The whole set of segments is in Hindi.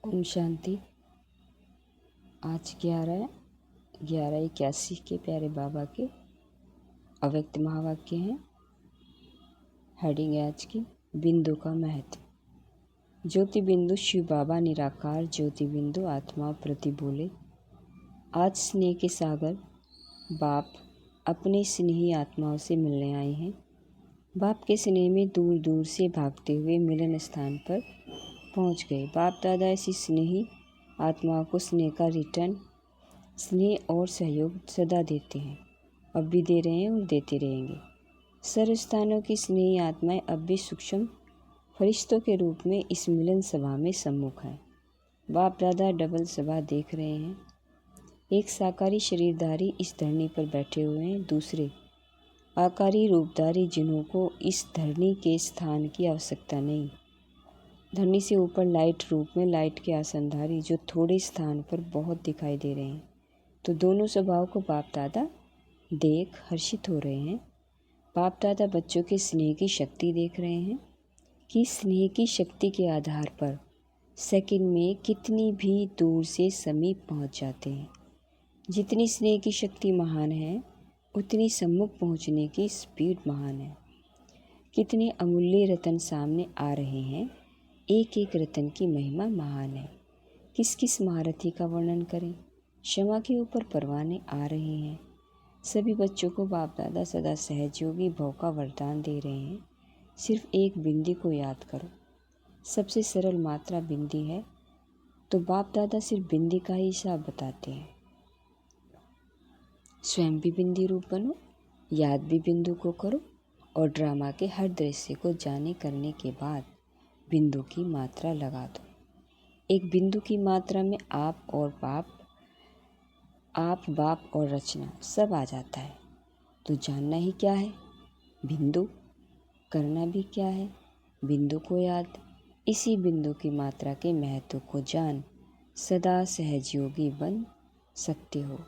ओम शांति। आज 11/11/81 के प्यारे बाबा के अव्यक्त महावाक्य हैं। हेडिंग है आज की बिंदु का महत्व। ज्योति बिंदु शिव बाबा निराकार ज्योति बिंदु आत्मा प्रति बोले। आज स्नेह के सागर बाप अपनी स्नेही आत्माओं से मिलने आए हैं। बाप के स्नेह में दूर दूर से भागते हुए मिलन स्थान पर पहुंच गए। बाप दादा ऐसी स्नेही आत्माओं को स्नेह का रिटर्न, स्नेह और सहयोग सदा देते हैं। अब भी दे रहे हैं और देते रहेंगे। सर्व स्थानों की स्नेही आत्माएं अब भी सूक्ष्म फरिश्तों के रूप में इस मिलन सभा में सम्मुख हैं। बाप दादा डबल सभा देख रहे हैं। एक साकारी शरीरधारी इस धरनी पर बैठे हुए हैं, दूसरे आकारी रूपधारी जिन्हों को इस धरनी के स्थान की आवश्यकता नहीं। धरनी से ऊपर लाइट रूप में लाइट के आसनधारी जो थोड़े स्थान पर बहुत दिखाई दे रहे हैं। तो दोनों स्वभाव को बाप दादा देख हर्षित हो रहे हैं। बाप दादा बच्चों के स्नेह की शक्ति देख रहे हैं कि स्नेह की शक्ति के आधार पर सेकंड में कितनी भी दूर से समीप पहुंच जाते हैं। जितनी स्नेह की शक्ति महान है उतनी सम्मुख पहुंचने की स्पीड महान है। कितने अमूल्य रतन सामने आ रहे हैं। एक एक रतन की महिमा महान है। किस किस महारथी का वर्णन करें। क्षमा के ऊपर परवाने आ रहे हैं। सभी बच्चों को बाप दादा सदा सहजयोगी भव का वरदान दे रहे हैं। सिर्फ एक बिंदी को याद करो। सबसे सरल मात्रा बिंदी है, तो बाप दादा सिर्फ बिंदी का ही हिसाब बताते हैं। स्वयं भी बिंदी रूप बनो, याद भी बिंदु को करो और ड्रामा के हर दृश्य को जाने करने के बाद बिंदु की मात्रा लगा दो। एक बिंदु की मात्रा में आप बाप और रचना सब आ जाता है। तो जानना ही क्या है बिंदु, करना भी क्या है बिंदु को याद। इसी बिंदु की मात्रा के महत्व को जान सदा सहजयोगी बन सकते हो।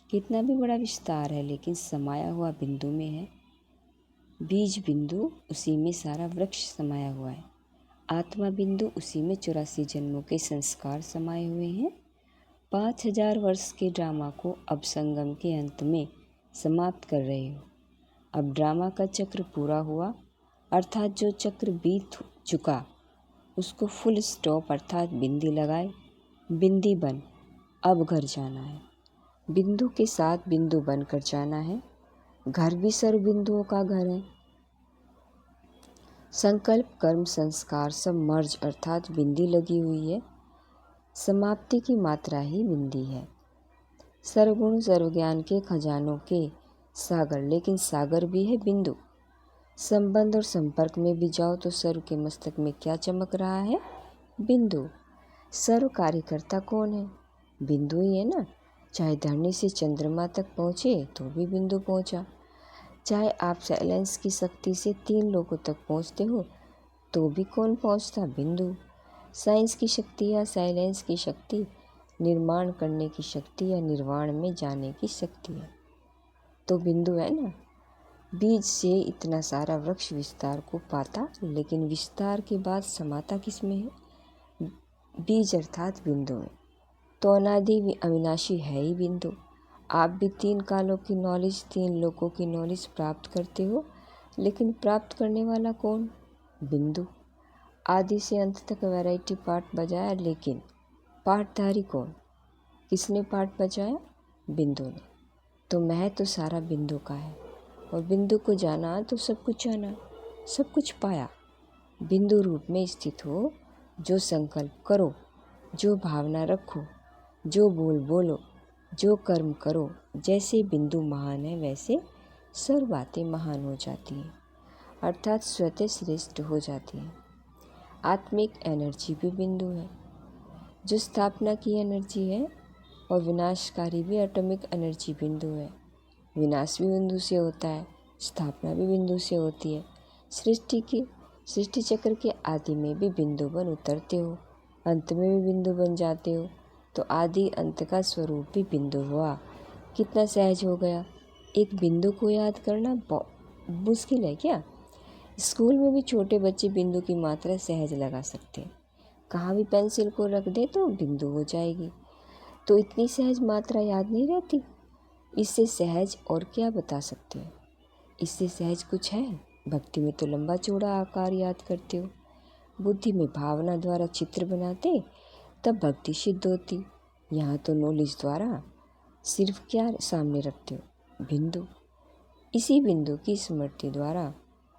कितना भी बड़ा विस्तार है लेकिन समाया हुआ बिंदु में है। बीज बिंदु, उसी में सारा वृक्ष समाया हुआ है। आत्मा बिंदु, उसी में 84 जन्मों के संस्कार समाये हुए हैं। 5000 वर्ष के ड्रामा को अब संगम के अंत में समाप्त कर रहे हो। अब ड्रामा का चक्र पूरा हुआ, अर्थात जो चक्र बीत चुका उसको फुल स्टॉप अर्थात बिंदी लगाए। बिंदी बन अब घर जाना है। बिंदु के साथ बिंदु बनकर जाना है। घर भी सर्व बिंदुओं का घर है। संकल्प कर्म संस्कार सब मर्ज अर्थात बिंदी लगी हुई है। समाप्ति की मात्रा ही बिंदी है। सर्वगुण सर्वज्ञान के खजानों के सागर, लेकिन सागर भी है बिंदु। संबंध और संपर्क में भी जाओ तो सर्व के मस्तक में क्या चमक रहा है? बिंदु। सर्व कार्यकर्ता कौन है? बिंदु ही है ना। चाहे धरनी से चंद्रमा तक पहुँचे तो भी बिंदु पहुँचा। चाहे आप साइलेंस की शक्ति से 3 लोगों तक पहुँचते हो तो भी कौन पहुँचता? बिंदु। साइंस की शक्ति या साइलेंस की शक्ति निर्माण करने की शक्ति या निर्वाण में जाने की शक्ति है, तो बिंदु है ना। बीज से इतना सारा वृक्ष विस्तार को पाता, लेकिन विस्तार के बाद समाता किस में है? बीज अर्थात बिंदु में। तो अनादि अविनाशी है ही बिंदु। आप भी 3 कालों की नॉलेज, 3 लोगों की नॉलेज प्राप्त करते हो, लेकिन प्राप्त करने वाला कौन? बिंदु। आदि से अंत तक वैरायटी पार्ट बजाया, लेकिन पाठधारी कौन? किसने पाठ बजाया? बिंदु ने। तो महत्व सारा बिंदु का है और बिंदु को जाना तो सब कुछ जाना, सब कुछ पाया। बिंदु रूप में स्थित हो। जो संकल्प करो, जो भावना रखो, जो बोल बोलो, जो कर्म करो, जैसे बिंदु महान है वैसे सर्व बातें महान हो जाती हैं, अर्थात स्वतः श्रेष्ठ हो जाती हैं। आत्मिक एनर्जी भी बिंदु है। जो स्थापना की एनर्जी है और विनाशकारी भी एटॉमिक एनर्जी बिंदु है। विनाश भी बिंदु से होता है, स्थापना भी बिंदु से होती है। सृष्टि चक्र के आदि में भी बिंदु बन उतरते हो, अंत में भी बिंदु बन जाते हो। तो आदि अंत का स्वरूप भी बिंदु हुआ। कितना सहज हो गया। एक बिंदु को याद करना मुश्किल है क्या? स्कूल में भी छोटे बच्चे बिंदु की मात्रा सहज लगा सकते हैं। कहाँ भी पेंसिल को रख दे तो बिंदु हो जाएगी। तो इतनी सहज मात्रा याद नहीं रहती। इससे सहज और क्या बता सकते हैं? इससे सहज कुछ है? भक्ति में तो लंबा चौड़ा आकार याद करते हो, बुद्धि में भावना द्वारा चित्र बनाते, तब भक्ति सिद्ध होती। यहाँ तो नॉलेज द्वारा सिर्फ क्या सामने रखते हो? बिंदु। इसी बिंदु की स्मृति द्वारा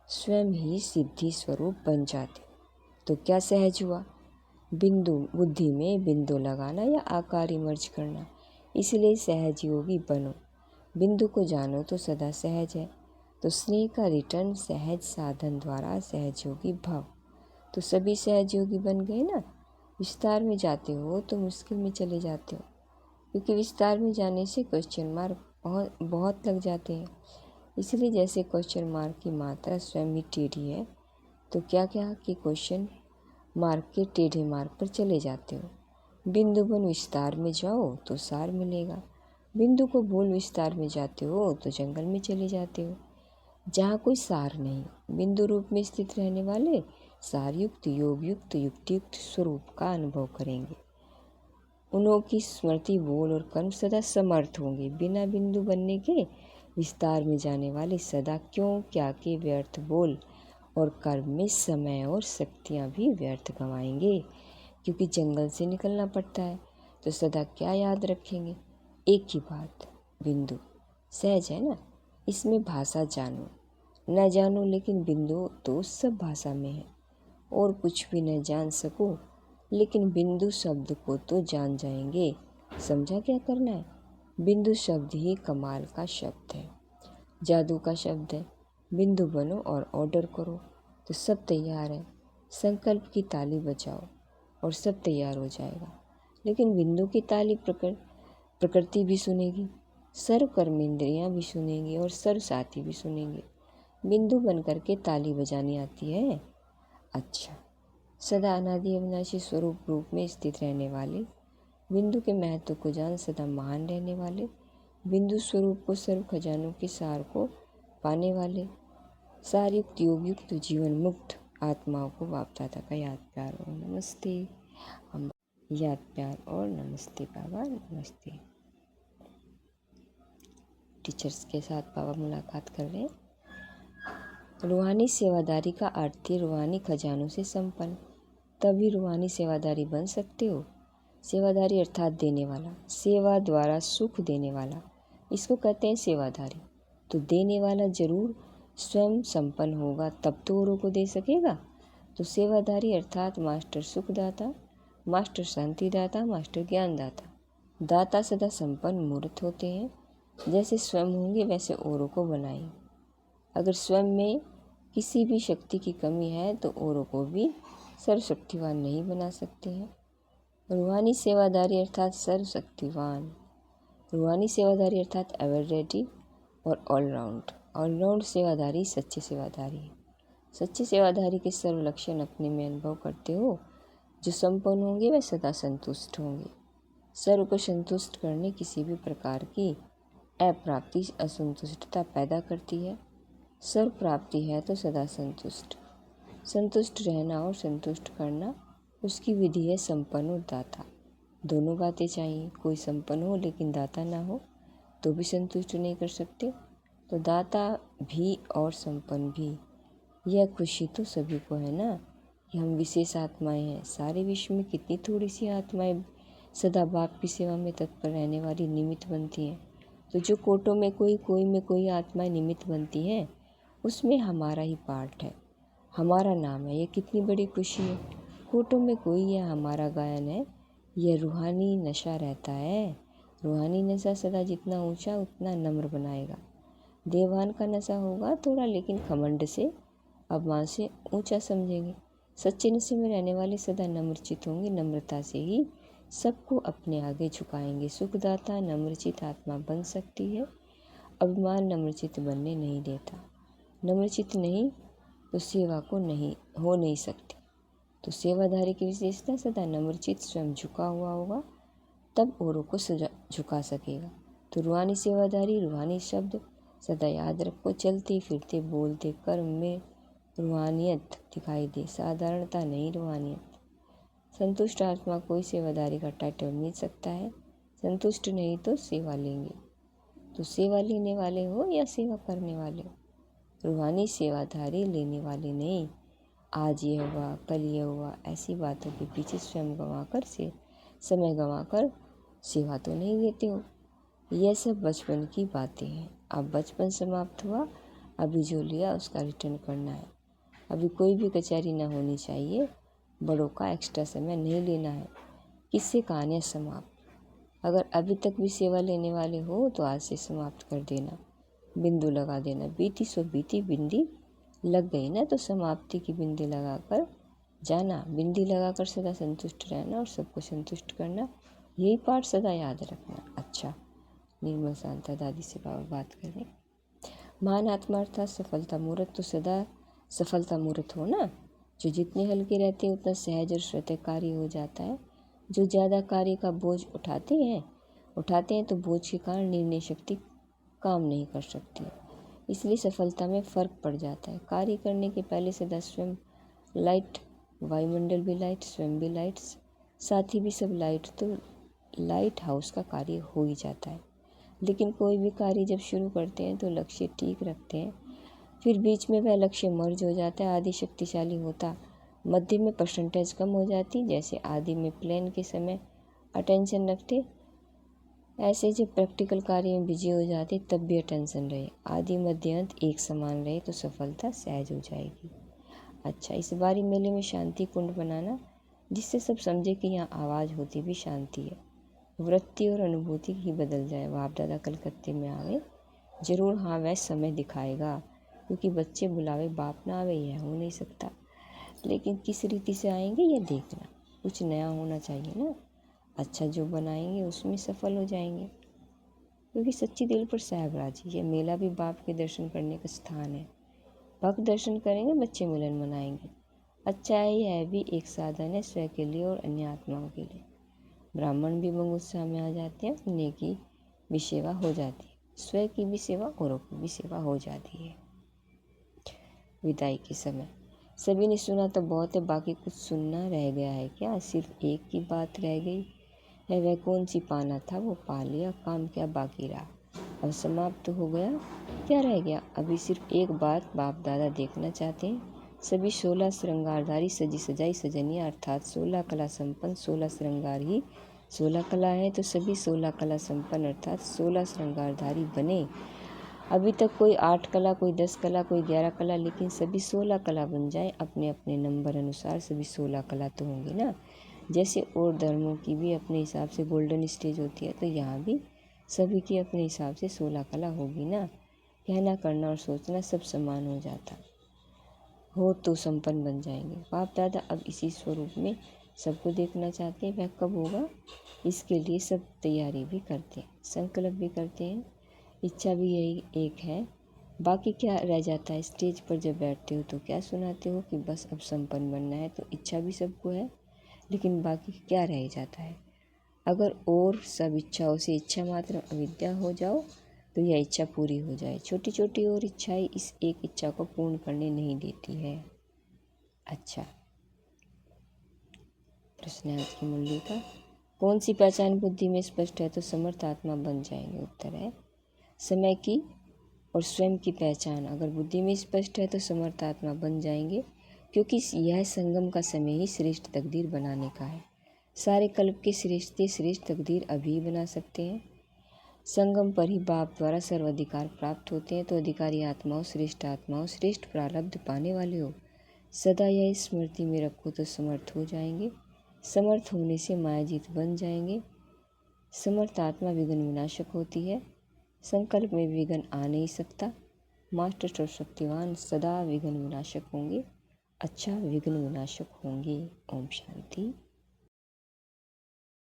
स्वयं ही सिद्धि स्वरूप बन जाते। तो क्या सहज हुआ? बिंदु, बुद्धि में बिंदु लगाना या आकार इमर्ज करना। इसलिए सहज योगी बनो। बिंदु को जानो तो सदा सहज है। तो स्नेह का रिटर्न सहज साधन द्वारा सहज योगी भव। तो सभी सहज योगी बन गए ना। विस्तार में जाते हो तो मुश्किल में चले जाते हो, क्योंकि विस्तार में जाने से क्वेश्चन मार्क बहुत लग जाते हैं। इसलिए जैसे क्वेश्चन मार्क की मात्रा स्वयं ही टेढ़ी है, तो क्या क्या कि क्वेश्चन मार्क के टेढ़े मार्ग पर चले जाते हो। बिंदु बन विस्तार में जाओ तो सार मिलेगा। बिंदु को भूल विस्तार में जाते हो तो जंगल में चले जाते हो, जहाँ कोई सार नहीं। बिंदु रूप में स्थित रहने वाले सारयुक्त, योगयुक्त, युक्तियुक्त स्वरूप का अनुभव करेंगे। उन्हों की स्मृति, बोल और कर्म सदा समर्थ होंगे। बिना बिंदु बनने के विस्तार में जाने वाले सदा क्यों क्या के व्यर्थ बोल और कर्म में समय और शक्तियाँ भी व्यर्थ गंवाएंगे, क्योंकि जंगल से निकलना पड़ता है। तो सदा क्या याद रखेंगे? एक ही बात, बिंदु सहज है ना। इसमें भाषा जानो न जानो, लेकिन बिंदु तो सब भाषा में है। और कुछ भी न जान सको, लेकिन बिंदु शब्द को तो जान जाएंगे। समझा क्या करना है? बिंदु शब्द ही कमाल का शब्द है, जादू का शब्द है। बिंदु बनो और ऑर्डर करो तो सब तैयार है। संकल्प की ताली बजाओ और सब तैयार हो जाएगा। लेकिन बिंदु की ताली प्रकृति भी सुनेगी, सर्व कर्मेंद्रियाँ भी सुनेंगी और सर्व साथी भी सुनेंगे। बिंदु बनकर के ताली बजानी आती है? अच्छा। सदा अनादि अविनाशी स्वरूप रूप में स्थित रहने वाले, बिंदु के महत्व को जान सदा महान रहने वाले, बिंदु स्वरूप को सर्व खजानों के सार को पाने वाले, सारयुक्त योगयुक्त जीवन मुक्त आत्माओं को बाप दादा का याद प्यार और नमस्ते। हम याद प्यार और नमस्ते बाबा, नमस्ते। टीचर्स के साथ बाबा मुलाकात कर रहे हैं। रूहानी सेवादारी का अर्थ है रूहानी खजानों से संपन्न, तभी रूहानी सेवादारी बन सकते हो। सेवादारी अर्थात देने वाला, सेवा द्वारा सुख देने वाला, इसको कहते हैं सेवादारी। तो देने वाला जरूर स्वयं संपन्न होगा, तब तो औरों को दे सकेगा। तो सेवादारी अर्थात मास्टर सुखदाता, मास्टर शांतिदाता, मास्टर ज्ञानदाता। दाता सदा संपन्न मूर्त होते हैं। जैसे स्वयं होंगे वैसे औरों को बनाएं। अगर स्वयं में किसी भी शक्ति की कमी है तो औरों को भी सर्वशक्तिवान नहीं बना सकते हैं। रूहानी सेवादारी अर्थात सर्वशक्तिवान। रूहानी सेवादारी अर्थात एवर रेडी और ऑलराउंड सेवादारी सच्चे सेवादारी है। सच्चे सेवादारी के सर्व लक्षण अपने में अनुभव करते हो। जो संपन्न होंगे वह सदा संतुष्ट होंगे। सर्व को संतुष्ट करने किसी भी प्रकार की अप्राप्ति असंतुष्टता पैदा करती है। सर्व प्राप्ति है तो सदा संतुष्ट रहना और संतुष्ट करना, उसकी विधि है संपन्न और दाता। दोनों बातें चाहिए। कोई संपन्न हो लेकिन दाता ना हो तो भी संतुष्ट नहीं कर सकते। तो दाता भी और संपन्न भी, यह खुशी तो सभी को है ना कि हम विशेष आत्माएं हैं। सारे विश्व में कितनी थोड़ी सी आत्माएं सदा बाप की सेवा में तत्पर रहने वाली निमित्त बनती हैं। तो जो कोटों में कोई में कोई आत्माएं निमित्त बनती हैं, उसमें हमारा ही पार्ट है, हमारा नाम है। ये कितनी बड़ी खुशी है। कोटों में कोई यह हमारा गायन है। यह रूहानी नशा रहता है। रूहानी नशा सदा जितना ऊंचा उतना नम्र बनाएगा। देवान का नशा होगा थोड़ा, लेकिन घमंड से अभिमान से ऊंचा समझेंगे। सच्चे नशे में रहने वाले सदा नम्रचित होंगे। नम्रता से ही सबको अपने आगे झुकाएंगे। सुखदाता नम्रचित आत्मा बन सकती है। अभिमान नम्रचित बनने नहीं देता। नम्रचित नहीं तो सेवा को हो नहीं सकती। तो सेवाधारी की विशेषता सदा नम्रचित स्वयं झुका हुआ होगा, तब औरों को झुका सकेगा। तो रूहानी सेवादारी, रूहानी शब्द सदा याद रखो। चलते फिरते बोलते कर्म में रूहानियत दिखाई दे, साधारणता नहीं रूहानियत। संतुष्ट आत्मा को ही सेवादारी का टाइटल मिल सकता है। संतुष्ट नहीं तो सेवा लेंगे। तो सेवा लेने वाले हो या सेवा करने वाले हो? रूहानी सेवाधारी लेने वाले नहीं। आज ये हुआ, कल ये हुआ, ऐसी बातों के पीछे स्वयं गंवाकर से समय गंवाकर सेवा तो नहीं देते हो। यह सब बचपन की बातें हैं। अब बचपन समाप्त हुआ, अभी जो लिया उसका रिटर्न करना है। अभी कोई भी कचहरी ना होनी चाहिए। बड़ों का एक्स्ट्रा समय नहीं लेना है। किससे कहानियाँ समाप्त। अगर अभी तक भी सेवा लेने वाले हो तो आज से समाप्त कर देना, बिंदु लगा देना। बीती सो बीती, बिंदी लग गई ना तो समाप्ति की बिंदी लगाकर जाना। बिंदी लगाकर सदा संतुष्ट रहना और सबको संतुष्ट करना, यही पाठ सदा याद रखना। अच्छा, निर्मल शांता दादी से बाबा बात करें। महान आत्मा अर्थात सफलता मूर्त तो सदा सफलता मूर्त हो ना। जो जितने हल्के रहते हैं उतना सहज और स्वतःकारी हो जाता है। जो ज़्यादा कार्य का बोझ उठाते हैं तो बोझ के कारण निर्णय शक्ति काम नहीं कर सकती। इसलिए सफलता में फ़र्क पड़ जाता है। कार्य करने के पहले सदा स्वयं लाइट, वायुमंडल भी लाइट, स्वयं भी लाइट, साथी भी सब लाइट, तो लाइट हाउस का कार्य हो ही जाता है। लेकिन कोई भी कार्य जब शुरू करते हैं तो लक्ष्य ठीक रखते हैं, फिर बीच में वह लक्ष्य मर्ज हो जाता है। आदि शक्तिशाली होता, मध्य में परसेंटेज कम हो जाती। जैसे आदि में प्लान के समय अटेंशन रखते, ऐसे जब प्रैक्टिकल कार्य में बिजी हो जाते तब भी अटेंशन रहे। आदि मध्य अंत एक समान रहे तो सफलता सहज हो जाएगी। अच्छा, इस बारी मेले में शांति कुंड बनाना, जिससे सब समझे कि यहाँ आवाज़ होती भी शांति है। वृत्ति और अनुभूति ही बदल जाए। बाप दादा कलकत्ते में आवे जरूर, हाँ वह समय दिखाएगा, क्योंकि बच्चे बुलावे बाप ना आवे यह हो नहीं सकता। लेकिन किस रीति से आएंगे यह देखना, कुछ नया होना चाहिए ना। अच्छा जो बनाएंगे उसमें सफल हो जाएंगे, क्योंकि सच्ची दिल पर साहब राजी। यह मेला भी बाप के दर्शन करने का स्थान है। भक्त दर्शन करेंगे, बच्चे मिलन मनाएंगे। अच्छा है, यह भी एक साधन है स्वयं के लिए और अन्य आत्माओं के लिए। ब्राह्मण भी मंग उत्साह में आ जाते हैं, पुण्य की भी सेवा हो जाती है, स्वयं की भी सेवा, औरों की भी सेवा हो जाती है। विदाई के समय सभी ने सुना तो बहुत है, बाकी कुछ सुनना रह गया है क्या? सिर्फ एक की बात रह गई है, वह कौन सी पाना था वो पा लिया, काम क्या बाकी रहा। अब समाप्त हो गया, क्या रह गया? अभी सिर्फ एक बात बाप दादा देखना चाहते हैं। सभी 16 श्रृंगारधारी सजी सजाई सजनिया, अर्थात 16 कला संपन्न। 16 श्रृंगार ही 16 कला है, तो सभी 16 कला संपन्न अर्थात 16 श्रृंगारधारी बने। अभी तक कोई 8 कला, कोई 10 कला, कोई 11 कला, लेकिन सभी 16 कला बन जाए अपने अपने नंबर अनुसार। सभी 16 कला तो होंगी ना। जैसे और धर्मों की भी अपने हिसाब से गोल्डन स्टेज होती है, तो यहाँ भी सभी की अपने हिसाब से 16 कला होगी ना। कहना करना और सोचना सब समान हो जाता हो तो संपन्न बन जाएंगे। बाप दादा अब इसी स्वरूप में सबको देखना चाहते हैं। वह कब होगा, इसके लिए सब तैयारी भी करते हैं, संकल्प भी करते हैं, इच्छा भी यही एक है। बाकी क्या रह जाता है? स्टेज पर जब बैठते हो तो क्या सुनाते हो कि बस अब संपन्न बनना है, तो इच्छा भी सबको है, लेकिन बाकी क्या रह जाता है? अगर और सब इच्छाओं से इच्छा मात्र अविद्या हो जाओ तो यह इच्छा पूरी हो जाए। छोटी छोटी और इच्छाएं इस एक इच्छा को पूर्ण करने नहीं देती है। अच्छा, प्रश्न है आज की मुरली का, कौन सी पहचान बुद्धि में स्पष्ट है तो समर्थ आत्मा बन जाएंगे? उत्तर है समय की और स्वयं की पहचान अगर बुद्धि में स्पष्ट है तो समर्थ आत्मा बन जाएंगे, क्योंकि यह संगम का समय ही श्रेष्ठ तकदीर बनाने का है। सारे कल्प के श्रेष्ठ से श्रेष्ठ तकदीर अभी बना सकते हैं। संगम पर ही बाप द्वारा सर्वाधिकार प्राप्त होते हैं, तो अधिकारी आत्माओं, श्रेष्ठ प्रारब्ध पाने वाले हो। सदा यह स्मृति में रखो तो समर्थ हो जाएंगे। समर्थ होने से मायाजीत बन जाएंगे। समर्थ आत्मा विघ्न विनाशक होती है, संकल्प में विघ्न आ नहीं सकता। मास्टर सर्वशक्तिवान सदा विघ्न विनाशक होंगे। अच्छा, विघ्न विनाशक होंगे। ओम शांति।